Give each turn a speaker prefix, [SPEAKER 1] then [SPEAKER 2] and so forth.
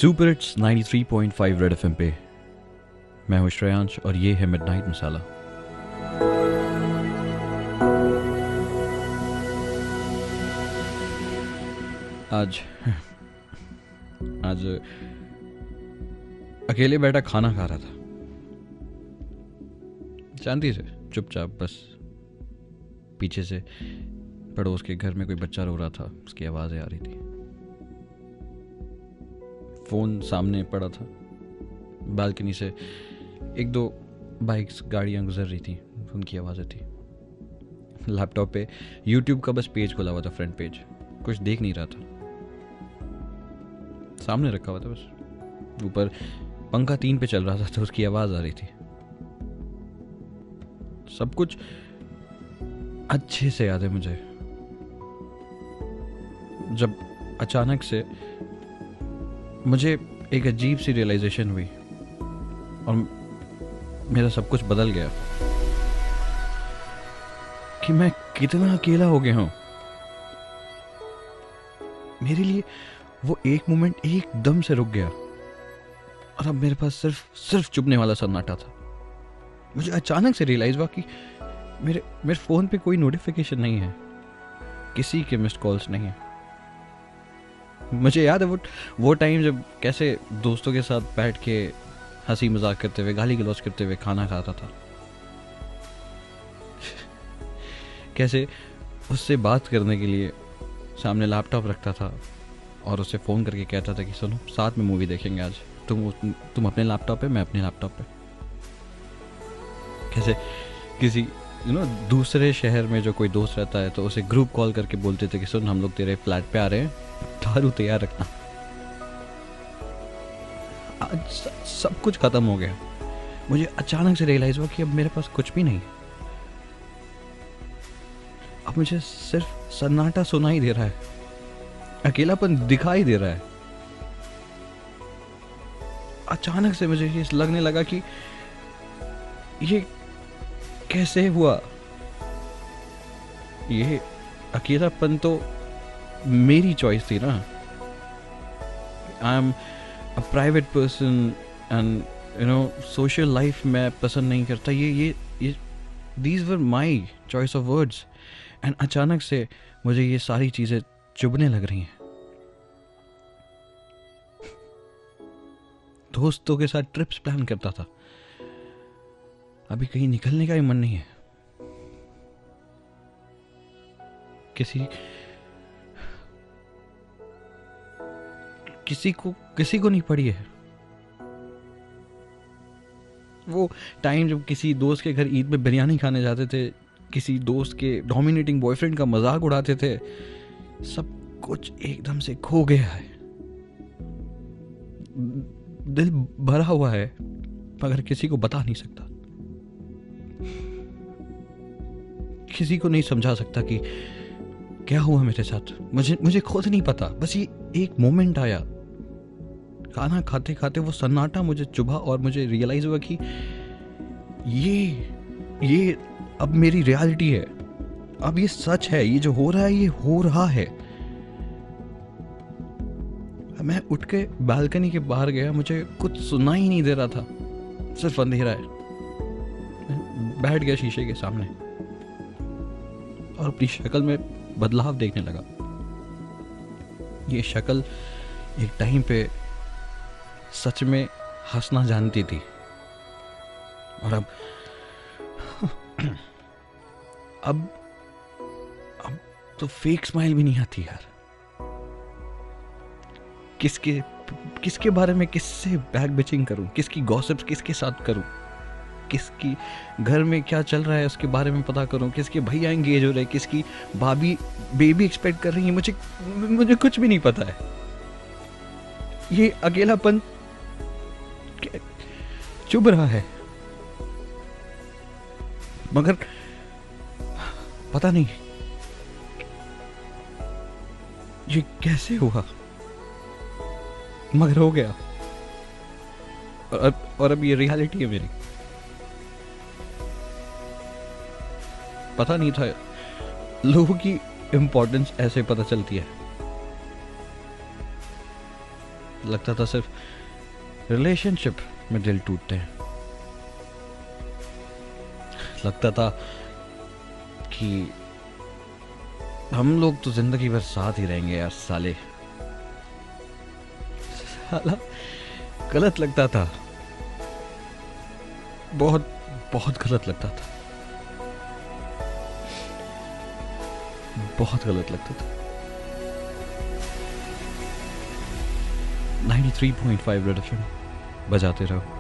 [SPEAKER 1] Super hits 93.5 red FM पे मैं हूं श्रेयांश और ये है मिडनाइट मसाला। आज आज अकेले बैठा खाना खा रहा था, शांति से चुपचाप। बस पीछे से पड़ोस के घर में कोई बच्चा रो रहा था, उसकी आवाज़ें आ रही थी। फ़ोन सामने पड़ा था, बालकनी से एक दो बाइक्स गाड़ियाँ गुजर रही थी, उनकी आवाज़ें थी। लैपटॉप पे यूट्यूब का बस पेज खुला हुआ था, फ्रंट पेज। कुछ देख नहीं रहा था, सामने रखा हुआ था बस। ऊपर पंखा 3 पे चल रहा था तो उसकी आवाज़ आ रही थी। सब कुछ अच्छे से याद है मुझे, जब अचानक से मुझे एक अजीब सी रियलाइजेशन हुई और मेरा सब कुछ बदल गया कि मैं कितना अकेला हो गया हूं। मेरे लिए वो एक मोमेंट एकदम से रुक गया और अब मेरे पास सिर्फ चुभने वाला सन्नाटा था। मुझे अचानक से रियलाइज हुआ कि मेरे फोन पे कोई नोटिफिकेशन नहीं है, किसी के मिस्ड कॉल्स नहीं है। मुझे याद है वो टाइम जब कैसे दोस्तों के साथ बैठ के हंसी मजाक करते हुए, गाली गलौज करते हुए खाना खाता था। कैसे उससे बात करने के लिए सामने लैपटॉप रखता था और उससे फ़ोन करके कहता था कि सुनो, साथ में मूवी देखेंगे आज, तुम अपने लैपटॉप पे, मैं अपने लैपटॉप पे। कैसे किसी दूसरे शहर में जो कोई दोस्त रहता है तो उसे ग्रुप कॉल करके बोलते थे कि सुन, हम लोग तेरे फ्लैट पे आ रहे हैं, दारू तैयार रखना। आज सब कुछ खत्म हो गया। मुझे अचानक से रियलाइज हुआ कि अब मेरे पास कुछ भी नहीं है। अब मुझे सिर्फ सन्नाटा सुनाई दे रहा है, अकेलापन दिखाई दे रहा है। अचानक से मुझे ये लगने लगा कि ये कैसे हुआ। ये अकेलापन तो मेरी चॉइस थी ना। I am a private person and social life मैं पसंद नहीं करता। ये these were my choice of words and अचानक से मुझे ये सारी चीजें चुभने लग रही हैं। दोस्तों के साथ ट्रिप्स प्लान करता था, अभी कहीं निकलने का भी मन नहीं है। किसी को नहीं पड़ी है। वो टाइम जब किसी दोस्त के घर ईद में बिरयानी खाने जाते थे, किसी दोस्त के डोमिनेटिंग बॉयफ्रेंड का मजाक उड़ाते थे, सब कुछ एकदम से खो गया है। दिल भरा हुआ है मगर किसी को बता नहीं सकता, किसी को नहीं समझा सकता कि क्या हुआ मेरे साथ। मुझे खुद नहीं पता। बस ये एक मोमेंट आया, खाना खाते खाते वो सन्नाटा मुझे चुभा और मुझे रियलाइज हुआ कि ये अब मेरी रियलिटी है। अब ये सच है, ये जो हो रहा है ये हो रहा है। मैं उठ के बालकनी के बाहर गया, मुझे कुछ सुनाई नहीं दे रहा था, सिर्फ अंधेरा है। बैठ गया शीशे के सामने और अपनी शक्ल में बदलाव देखने लगा। ये शक्ल एक टाइम पे सच में हंसना जानती थी और अब तो फेक स्माइल भी नहीं आती यार। किसके बारे में किससे बैक बिचिंग करूं, किसकी गॉसिप्स किसके साथ करूं, किसकी घर में क्या चल रहा है उसके बारे में पता करूं, किसके भैया एंगेज हो रहे, किसकी भाभी बेबी एक्सपेक्ट कर रही है, मुझे कुछ भी नहीं पता है। ये अकेलापन चुभ रहा है मगर पता नहीं ये कैसे हुआ, मगर हो गया और अब ये रियलिटी है मेरी। पता नहीं था लोगों की इंपॉर्टेंस ऐसे पता चलती है। लगता था सिर्फ रिलेशनशिप में दिल टूटते हैं। लगता था कि हम लोग तो जिंदगी भर साथ ही रहेंगे यार साले। साला गलत लगता था, बहुत बहुत गलत लगता था, बहुत गलत लगता था। 93.5 रेड एफएम बजाते रहो।